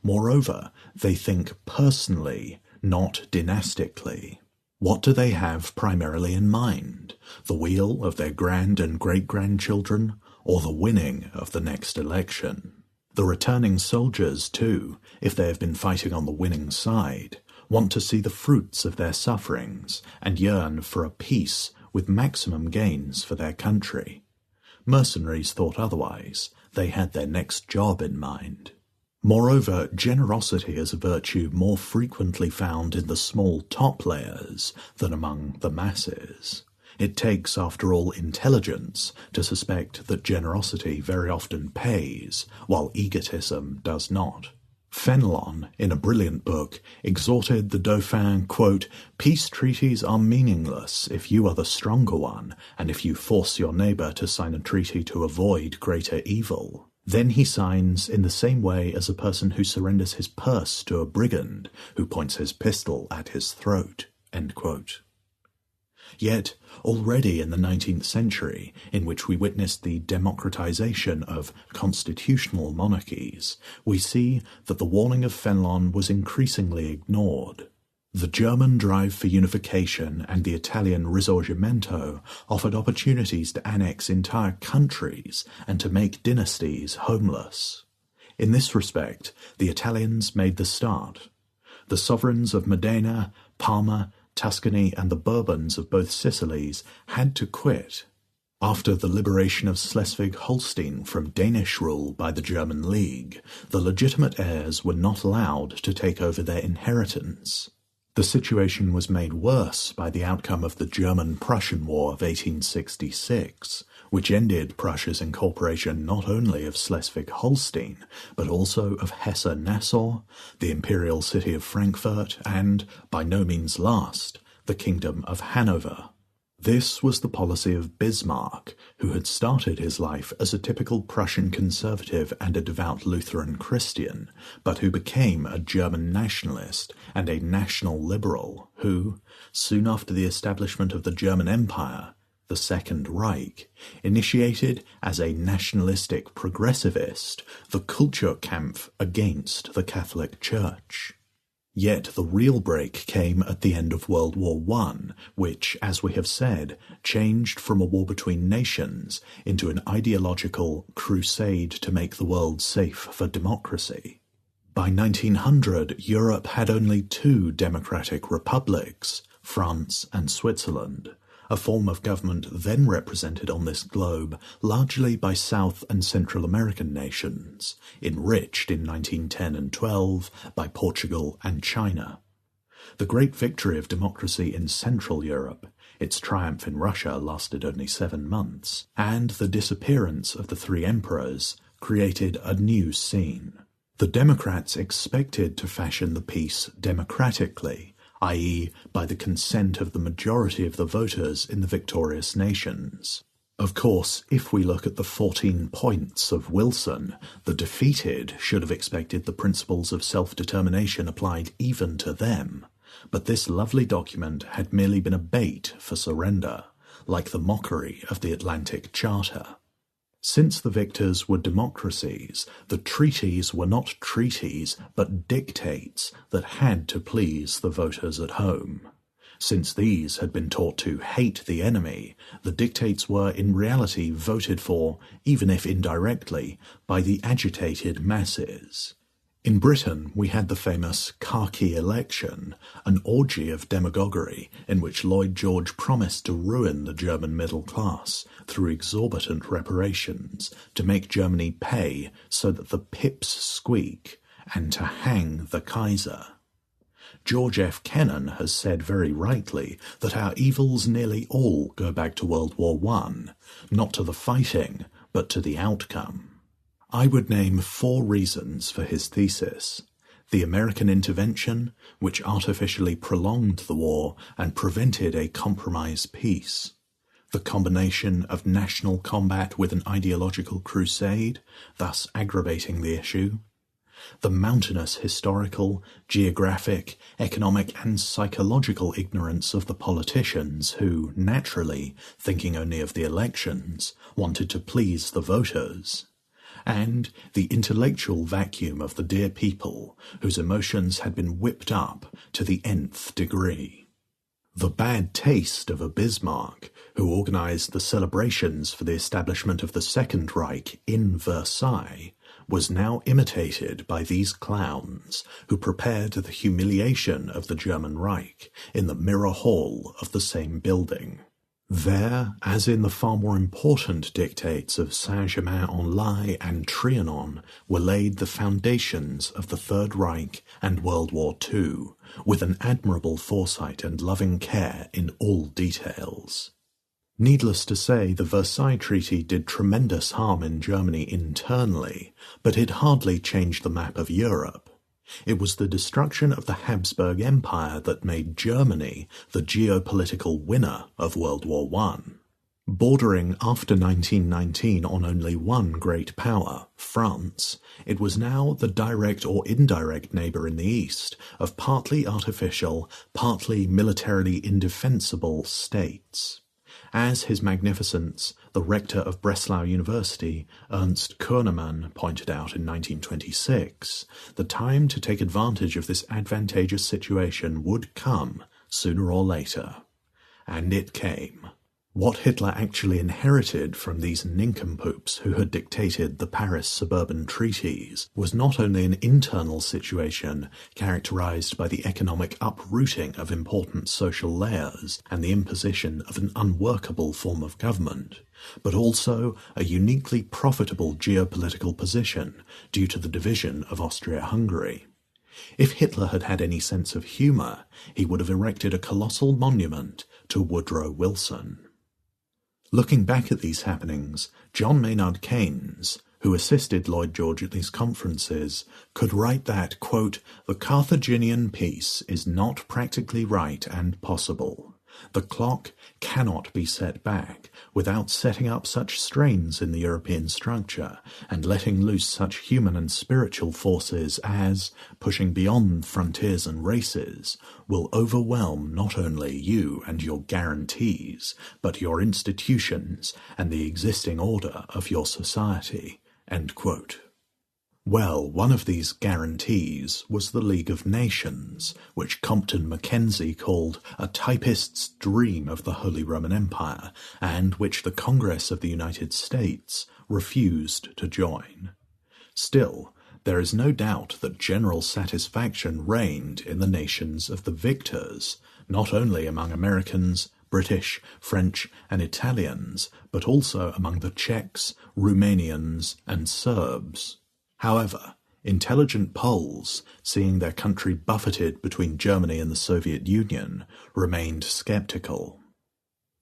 Moreover, they think personally, not dynastically. What do they have primarily in mind? The weal of their grand and great-grandchildren, or the winning of the next election? The returning soldiers, too, if they have been fighting on the winning side, want to see the fruits of their sufferings, and yearn for a peace with maximum gains for their country. Mercenaries thought otherwise. They had their next job in mind. Moreover, generosity is a virtue more frequently found in the small top layers than among the masses. It takes, after all, intelligence to suspect that generosity very often pays, while egotism does not. Fenelon, in a brilliant book, exhorted the Dauphin, quote, "Peace treaties are meaningless if you are the stronger one, and if you force your neighbour to sign a treaty to avoid greater evil. Then he signs in the same way as a person who surrenders his purse to a brigand who points his pistol at his throat." End quote. Yet, already in the 19th century, in which we witnessed the democratization of constitutional monarchies, we see that the warning of Fenelon was increasingly ignored. The German drive for unification and the Italian Risorgimento offered opportunities to annex entire countries and to make dynasties homeless. In this respect, the Italians made the start. The sovereigns of Modena, Parma, Tuscany and the Bourbons of both Sicilies had to quit. After the liberation of Schleswig-Holstein from Danish rule by the German League, the legitimate heirs were not allowed to take over their inheritance. The situation was made worse by the outcome of the German-Prussian War of 1866, which ended Prussia's incorporation not only of Schleswig-Holstein, but also of Hesse-Nassau, the imperial city of Frankfurt, and, by no means last, the Kingdom of Hanover. This was the policy of Bismarck, who had started his life as a typical Prussian conservative and a devout Lutheran Christian, but who became a German nationalist and a national liberal, who, soon after the establishment of the German Empire, the Second Reich, initiated as a nationalistic progressivist the Kulturkampf against the Catholic Church. Yet the real break came at the end of World War I, which, as we have said, changed from a war between nations into an ideological crusade to make the world safe for democracy. By 1900, Europe had only two democratic republics, France and Switzerland, a form of government then represented on this globe largely by South and Central American nations, enriched in 1910 and 12 by Portugal and China. The great victory of democracy in Central Europe, its triumph in Russia lasted only 7 months, and the disappearance of the three emperors created a new scene. The Democrats expected to fashion the peace democratically, i.e. by the consent of the majority of the voters in the victorious nations. Of course, if we look at the 14 points of Wilson, the defeated should have expected the principles of self-determination applied even to them, but this lovely document had merely been a bait for surrender, like the mockery of the Atlantic Charter. Since the victors were democracies, the treaties were not treaties but dictates that had to please the voters at home. Since these had been taught to hate the enemy, the dictates were in reality voted for, even if indirectly, by the agitated masses. In Britain, we had the famous khaki election, an orgy of demagoguery in which Lloyd George promised to ruin the German middle class through exorbitant reparations, to make Germany pay so that the pips squeak, and to hang the Kaiser. George F. Kennan has said very rightly that our evils nearly all go back to World War I, not to the fighting, but to the outcome. I would name 4 reasons for his thesis: the American intervention, which artificially prolonged the war and prevented a compromise peace; the combination of national combat with an ideological crusade, thus aggravating the issue; the mountainous historical, geographic, economic and psychological ignorance of the politicians who, naturally, thinking only of the elections, wanted to please the voters; and the intellectual vacuum of the dear people whose emotions had been whipped up to the nth degree. The bad taste of a Bismarck, who organised the celebrations for the establishment of the Second Reich in Versailles, was now imitated by these clowns who prepared the humiliation of the German Reich in the Mirror Hall of the same building. There, as in the far more important dictates of Saint-Germain-en-Laye and Trianon, were laid the foundations of the Third Reich and World War II, with an admirable foresight and loving care in all details. Needless to say, the Versailles Treaty did tremendous harm in Germany internally, but it hardly changed the map of Europe. It was the destruction of the Habsburg Empire that made Germany the geopolitical winner of World War I. Bordering after 1919 on only one great power, France, it was now the direct or indirect neighbour in the East of partly artificial, partly militarily indefensible states. As His Magnificence, the rector of Breslau University, Ernst Kuehnemann, pointed out in 1926, the time to take advantage of this advantageous situation would come, sooner or later. And it came. What Hitler actually inherited from these nincompoops who had dictated the Paris suburban treaties was not only an internal situation characterized by the economic uprooting of important social layers and the imposition of an unworkable form of government, but also a uniquely profitable geopolitical position due to the division of Austria-Hungary. If Hitler had had any sense of humour, he would have erected a colossal monument to Woodrow Wilson. Looking back at these happenings, John Maynard Keynes, who assisted Lloyd George at these conferences, could write that, quote, "The Carthaginian peace is not practically right and possible. The clock cannot be set back without setting up such strains in the European structure and letting loose such human and spiritual forces as, pushing beyond frontiers and races, will overwhelm not only you and your guarantees, but your institutions and the existing order of your society." End quote. Well, one of these guarantees was the League of Nations, which Compton Mackenzie called a typist's dream of the Holy Roman Empire, and which the Congress of the United States refused to join. Still, there is no doubt that general satisfaction reigned in the nations of the victors, not only among Americans, British, French, and Italians, but also among the Czechs, Romanians, and Serbs. However, intelligent Poles, seeing their country buffeted between Germany and the Soviet Union, remained sceptical.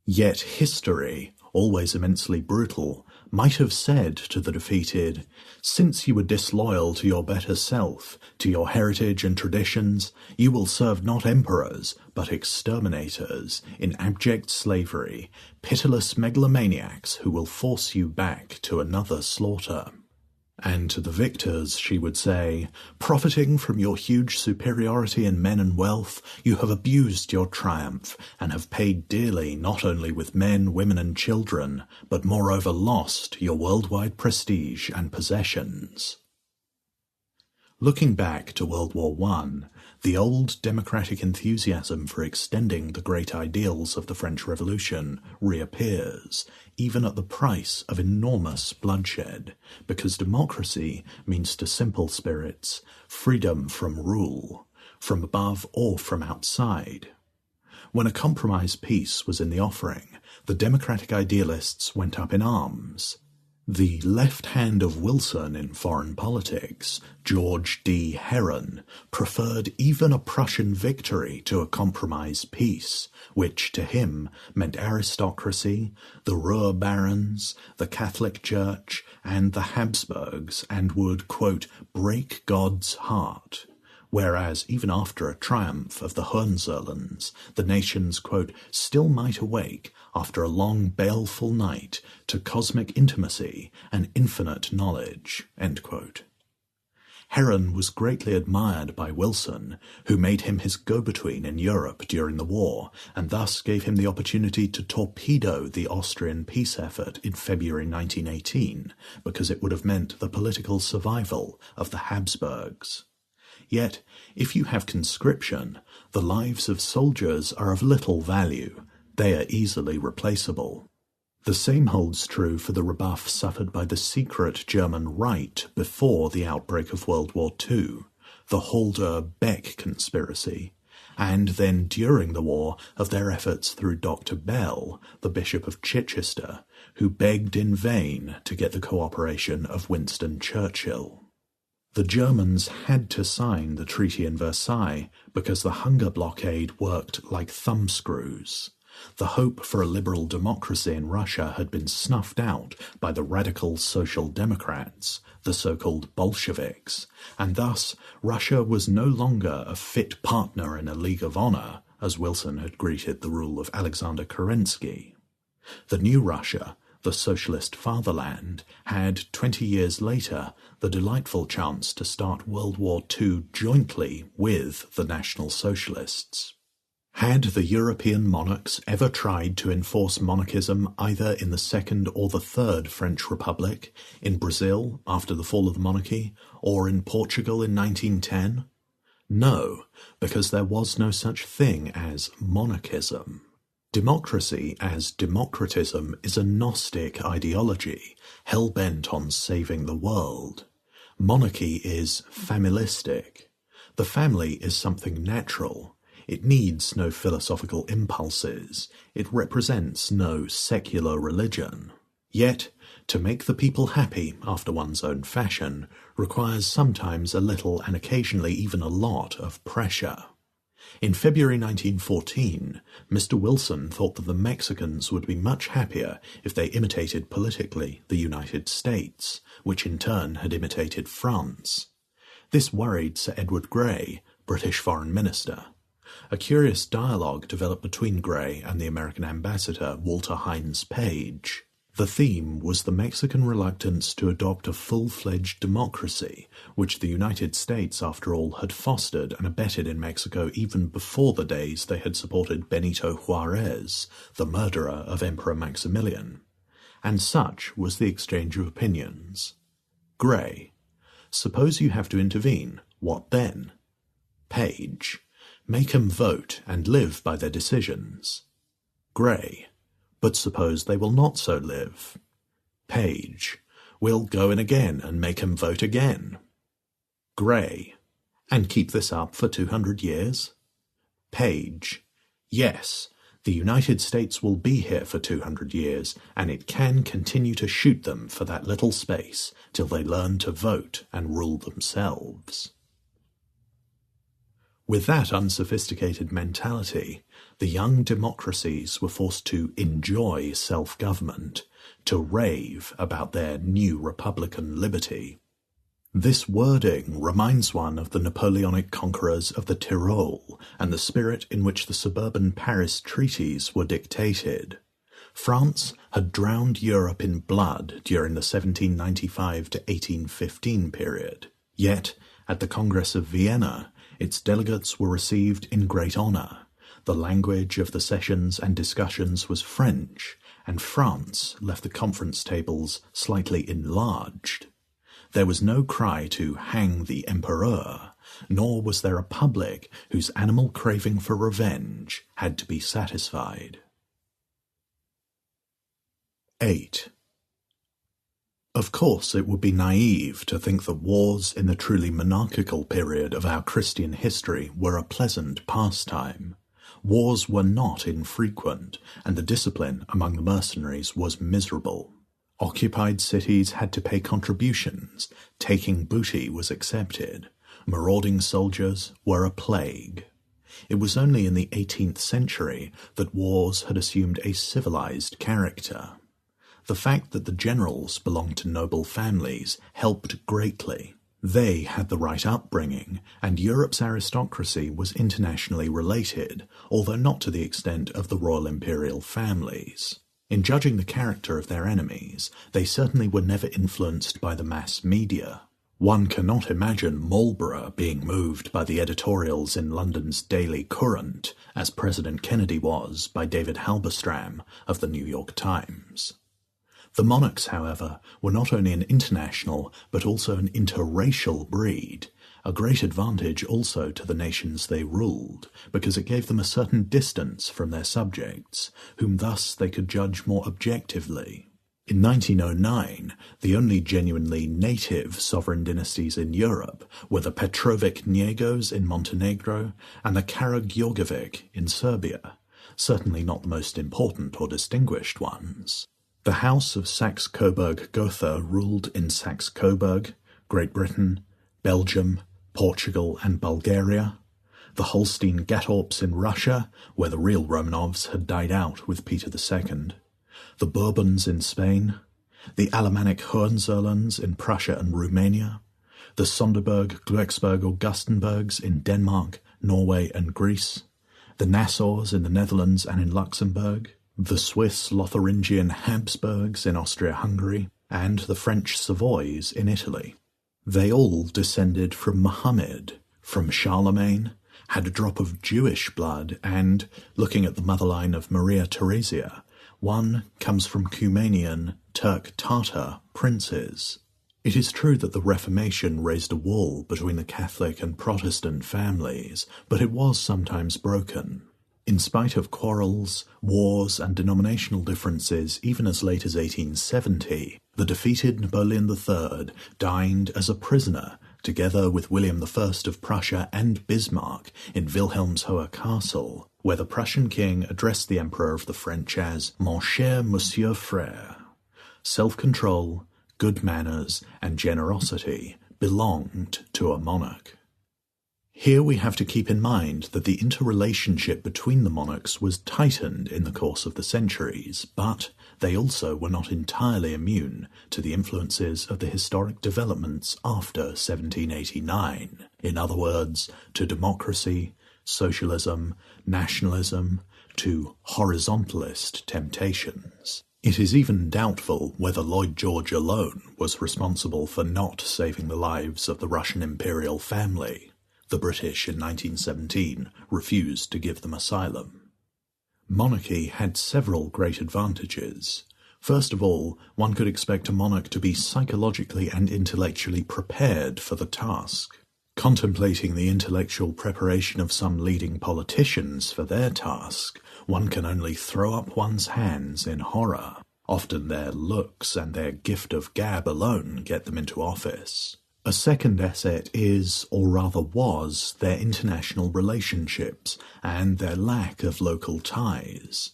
Yet history, always immensely brutal, might have said to the defeated, "Since you were disloyal to your better self, to your heritage and traditions, you will serve not emperors, but exterminators, in abject slavery, pitiless megalomaniacs who will force you back to another slaughter." And to the victors she would say, "Profiting from your huge superiority in men and wealth, you have abused your triumph, and have paid dearly not only with men, women, and children, but moreover lost your worldwide prestige and possessions." Looking back to World War I, the old democratic enthusiasm for extending the great ideals of the French Revolution reappears, even at the price of enormous bloodshed, because democracy means to simple spirits freedom from rule, from above or from outside. When a compromise peace was in the offering, the democratic idealists went up in arms. The left hand of Wilson in foreign politics, George D. Herron, preferred even a Prussian victory to a compromise peace, which to him meant aristocracy, the Ruhr barons, the Catholic Church, and the Habsburgs, and would, quote, "break God's heart." Whereas even after a triumph of the Hohenzollerns, the nations, quote, "still might awake, after a long baleful night, to cosmic intimacy and infinite knowledge." End quote. Herron was greatly admired by Wilson, who made him his go-between in Europe during the war, and thus gave him the opportunity to torpedo the Austrian peace effort in February 1918, because it would have meant the political survival of the Habsburgs. Yet, if you have conscription, the lives of soldiers are of little value. They are easily replaceable. The same holds true for the rebuff suffered by the secret German right before the outbreak of World War II, the Halder-Beck conspiracy, and then during the war of their efforts through Dr. Bell, the Bishop of Chichester, who begged in vain to get the cooperation of Winston Churchill. The Germans had to sign the treaty in Versailles because the hunger blockade worked like thumbscrews. The hope for a liberal democracy in Russia had been snuffed out by the radical Social Democrats, the so-called Bolsheviks, and thus Russia was no longer a fit partner in a League of Honor, as Wilson had greeted the rule of Alexander Kerensky. The new Russia, the socialist fatherland, had 20 years later the delightful chance to start World War II jointly with the National Socialists. Had the European monarchs ever tried to enforce monarchism either in the Second or the Third French Republic, in Brazil after the fall of the monarchy, or in Portugal in 1910? No, because there was no such thing as monarchism. Democracy as democratism is a Gnostic ideology, hell-bent on saving the world. Monarchy is familistic. The family is something natural. It needs no philosophical impulses. It represents no secular religion. Yet, to make the people happy after one's own fashion requires sometimes a little and occasionally even a lot of pressure. In February 1914, Mr. Wilson thought that the Mexicans would be much happier if they imitated politically the United States, which in turn had imitated France. This worried Sir Edward Grey, British Foreign Minister. A curious dialogue developed between Grey and the American ambassador Walter Hines Page. The theme was the Mexican reluctance to adopt a full-fledged democracy, which the United States, after all, had fostered and abetted in Mexico even before the days they had supported Benito Juarez, the murderer of Emperor Maximilian. And such was the exchange of opinions. Grey: suppose you have to intervene, what then? Page: make 'em vote and live by their decisions. Grey: but suppose they will not so live. Page: we'll go in again and make 'em vote again. Grey: and keep this up for 200 years? Page: yes, the United States will be here for 200 years, and it can continue to shoot them for that little space till they learn to vote and rule themselves. With that unsophisticated mentality, the young democracies were forced to enjoy self-government, to rave about their new republican liberty. This wording reminds one of the Napoleonic conquerors of the Tyrol and the spirit in which the suburban Paris treaties were dictated. France had drowned Europe in blood during the 1795 to 1815 period, yet at the Congress of Vienna, its delegates were received in great honour. The language of the sessions and discussions was French, and France left the conference tables slightly enlarged. There was no cry to hang the emperor, nor was there a public whose animal craving for revenge had to be satisfied. 8. Of course, it would be naive to think that wars in the truly monarchical period of our Christian history were a pleasant pastime. Wars were not infrequent, and the discipline among the mercenaries was miserable. Occupied cities had to pay contributions, taking booty was accepted, marauding soldiers were a plague. It was only in the 18th century that wars had assumed a civilized character. The fact that the generals belonged to noble families helped greatly. They had the right upbringing, and Europe's aristocracy was internationally related, although not to the extent of the royal imperial families. In judging the character of their enemies, they certainly were never influenced by the mass media. One cannot imagine Marlborough being moved by the editorials in London's Daily Courant, as President Kennedy was by David Halberstram of the New York Times. The monarchs, however, were not only an international but also an interracial breed, a great advantage also to the nations they ruled, because it gave them a certain distance from their subjects, whom thus they could judge more objectively. In 1909, the only genuinely native sovereign dynasties in Europe were the Petrovic-Njegos in Montenegro and the Karageorgievic in Serbia, certainly not the most important or distinguished ones. The House of Saxe-Coburg-Gotha ruled in Saxe-Coburg, Great Britain, Belgium, Portugal and Bulgaria, the Holstein-Gottorps in Russia, where the real Romanovs had died out with Peter II, the Bourbons in Spain, the Alemannic Hohenzollerns in Prussia and Romania, the Sonderburg, Glücksburg or Augustenburgs in Denmark, Norway and Greece, the Nassaus in the Netherlands and in Luxembourg, the Swiss Lotharingian Habsburgs in Austria-Hungary, and the French Savoys in Italy. They all descended from Muhammad, from Charlemagne, had a drop of Jewish blood, and, looking at the motherline of Maria Theresia, one comes from Cumanian, Turk-Tartar princes. It is true that the Reformation raised a wall between the Catholic and Protestant families, but it was sometimes broken. In spite of quarrels, wars, and denominational differences even as late as 1870, the defeated Napoleon III dined as a prisoner, together with William I of Prussia and Bismarck, in Wilhelmshohe Castle, where the Prussian king addressed the Emperor of the French as Mon cher Monsieur Frère. Self-control, good manners, and generosity belonged to a monarch. Here we have to keep in mind that the interrelationship between the monarchs was tightened in the course of the centuries, but they also were not entirely immune to the influences of the historic developments after 1789. In other words, to democracy, socialism, nationalism, to horizontalist temptations. It is even doubtful whether Lloyd George alone was responsible for not saving the lives of the Russian imperial family. The British in 1917 refused to give them asylum. Monarchy had several great advantages. First of all, one could expect a monarch to be psychologically and intellectually prepared for the task. Contemplating the intellectual preparation of some leading politicians for their task, one can only throw up one's hands in horror. Often their looks and their gift of gab alone get them into office. A second asset is, or rather was, their international relationships and their lack of local ties.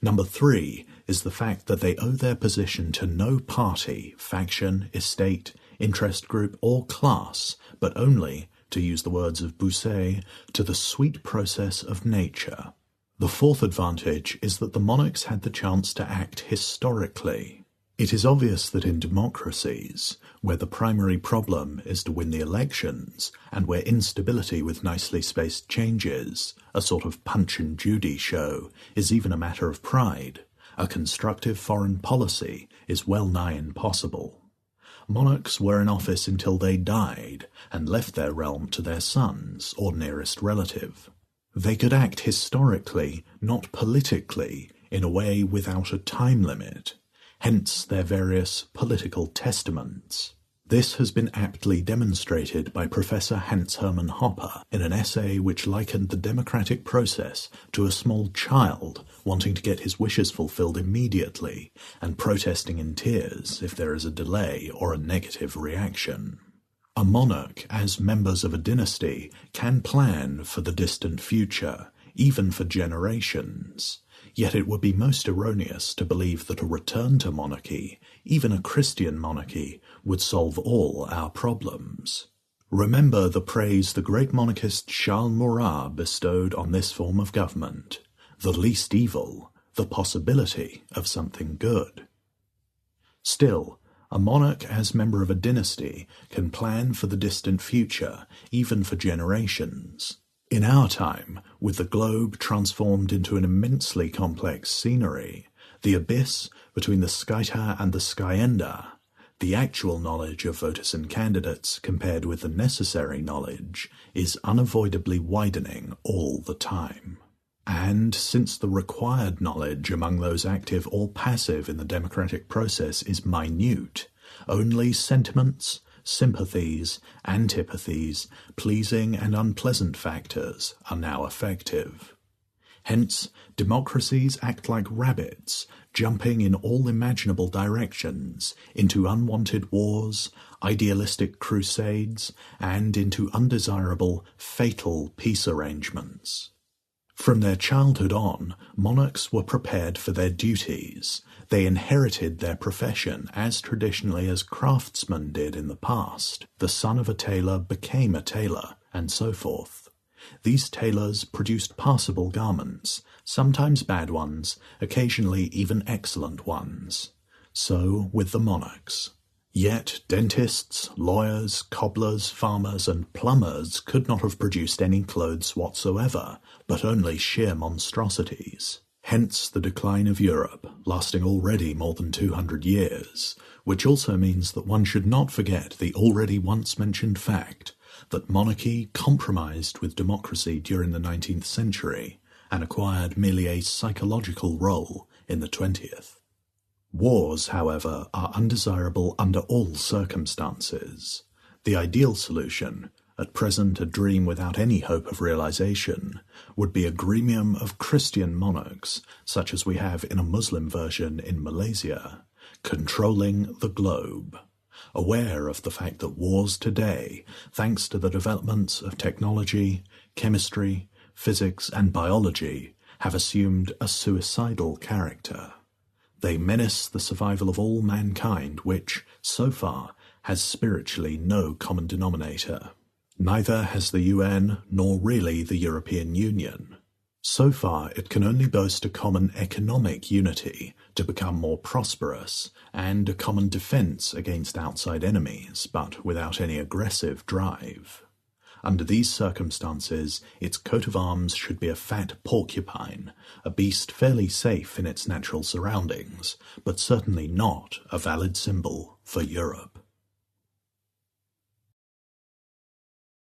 Number 3 is the fact that they owe their position to no party, faction, estate, interest group, or class, but only, to use the words of Bousset, to the sweet process of nature. The fourth advantage is that the monarchs had the chance to act historically. It is obvious that in democracies, where the primary problem is to win the elections, and where instability with nicely spaced changes, a sort of Punch and Judy show, is even a matter of pride, a constructive foreign policy is well nigh impossible. Monarchs were in office until they died, and left their realm to their sons or nearest relative. They could act historically, not politically, in a way without a time limit. Hence their various political testaments. This has been aptly demonstrated by Professor Hans-Hermann Hoppe in an essay which likened the democratic process to a small child wanting to get his wishes fulfilled immediately and protesting in tears if there is a delay or a negative reaction. A monarch, as members of a dynasty, can plan for the distant future, even for generations. Yet it would be most erroneous to believe that a return to monarchy, even a Christian monarchy, would solve all our problems. Remember the praise the great monarchist Charles Maurras bestowed on this form of government: the least evil, the possibility of something good. Still, a monarch as member of a dynasty can plan for the distant future, even for generations. In our time, with the globe transformed into an immensely complex scenery, the abyss between the Skyta and the Skyenda, the actual knowledge of voters and candidates compared with the necessary knowledge, is unavoidably widening all the time. And since the required knowledge among those active or passive in the democratic process is minute, only sentiments, sympathies, antipathies, pleasing and unpleasant factors are now effective. Hence, democracies act like rabbits, jumping in all imaginable directions, into unwanted wars, idealistic crusades, and into undesirable, fatal peace arrangements. From their childhood on, monarchs were prepared for their duties. They inherited their profession as traditionally as craftsmen did in the past. The son of a tailor became a tailor, and so forth. These tailors produced passable garments, sometimes bad ones, occasionally even excellent ones. So with the monarchs. Yet dentists, lawyers, cobblers, farmers, and plumbers could not have produced any clothes whatsoever, but only sheer monstrosities. Hence the decline of Europe, lasting already more than 200 years, which also means that one should not forget the already once mentioned fact that monarchy compromised with democracy during the 19th century and acquired merely a psychological role in the 20th. Wars, however, are undesirable under all circumstances. The ideal solution, at present a dream without any hope of realization, would be a gremium of Christian monarchs, such as we have in a Muslim version in Malaysia, controlling the globe. Aware of the fact that wars today, thanks to the developments of technology, chemistry, physics, and biology, have assumed a suicidal character. They menace the survival of all mankind, which, so far, has spiritually no common denominator. Neither has the UN, nor really the European Union. So far, it can only boast a common economic unity to become more prosperous, and a common defense against outside enemies, but without any aggressive drive. Under these circumstances, its coat of arms should be a fat porcupine, a beast fairly safe in its natural surroundings, but certainly not a valid symbol for Europe.